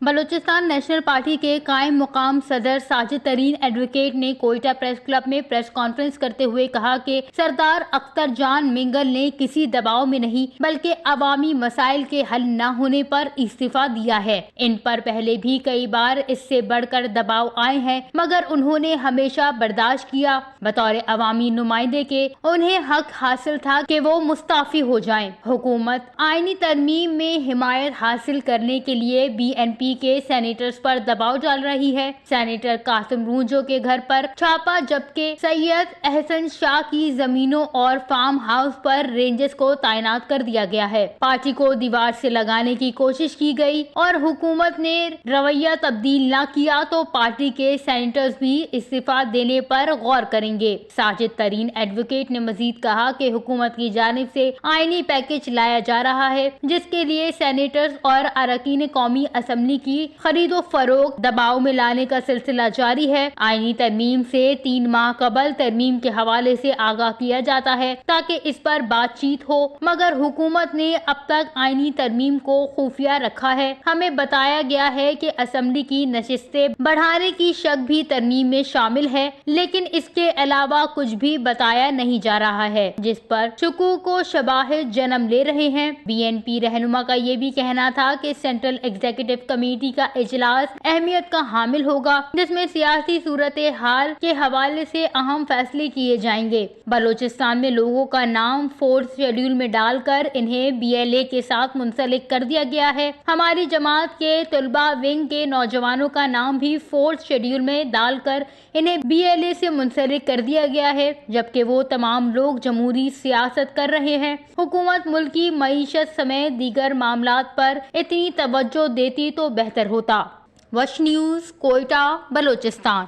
Balochistan national party کے قائم مقام صدر ساجد ترین ایڈوکیٹ نے کوئٹہ پریس کلب میں پریس کانفرنس کرتے ہوئے کہا کہ سردار اختر جان منگل نے کسی دباؤ میں نہیں بلکہ عوامی مسائل کے حل نہ ہونے پر استعفیٰ دیا ہے۔ ان پر پہلے بھی کئی بار اس سے بڑھ کر دباؤ آئے ہیں مگر انہوں نے ہمیشہ برداشت کیا۔ بطور عوامی نمائندے کے انہیں حق حاصل تھا کہ وہ مستعفی ہو جائیں۔ حکومت آئینی ترمیم میں حمایت حاصل کرنے کے لیے BNP کے سینیٹرز پر دباؤ ڈال رہی ہے۔ سینیٹر قاسم رونجو کے گھر پر چھاپا جبکہ سید احسن شاہ کی زمینوں اور فارم ہاؤس پر رینجرز کو تعینات کر دیا گیا ہے۔ پارٹی کو دیوار سے لگانے کی کوشش کی گئی اور حکومت نے رویہ تبدیل نہ کیا تو پارٹی کے سینیٹرز بھی استعفیٰ دینے پر غور کریں گے۔ ساجد ترین ایڈوکیٹ نے مزید کہا کہ حکومت کی جانب سے آئینی پیکج لایا جا رہا ہے جس کے لیے سینیٹرز اور اراکین قومی اسمبلی کی خرید و فروخت دباؤ میں لانے کا سلسلہ جاری ہے۔ آئینی ترمیم سے 3 ماہ قبل ترمیم کے حوالے سے آگاہ کیا جاتا ہے تاکہ اس پر بات چیت ہو مگر حکومت نے اب تک آئینی ترمیم کو خفیہ رکھا ہے۔ ہمیں بتایا گیا ہے کہ اسمبلی کی نشستیں بڑھانے کی شق بھی ترمیم میں شامل ہے لیکن اس کے علاوہ کچھ بھی بتایا نہیں جا رہا ہے جس پر شکوک و شبہات جنم لے رہے ہیں۔ BNP رہنما کا یہ بھی کہنا تھا کہ سینٹرل ایگزیکٹو کمیٹی کا اجلاس اہمیت کا حامل ہوگا جس میں سیاسی صورتحال کے حوالے سے اہم فیصلے کیے جائیں گے۔ بلوچستان میں لوگوں کا نام 4th شیڈول میں ڈال کر انہیں BLA کے ساتھ منسلک کر دیا گیا ہے۔ ہماری جماعت کے طلباء ونگ کے نوجوانوں کا نام بھی 4th شیڈول میں ڈال کر انہیں BLA سے منسلک کر دیا گیا ہے جبکہ وہ تمام لوگ جمہوری سیاست کر رہے ہیں۔ حکومت ملکی معیشت سمیت دیگر معاملات پر اتنی توجہ دیتی تو بہتر ہوتا۔ وش نیوز، کوئٹہ، بلوچستان۔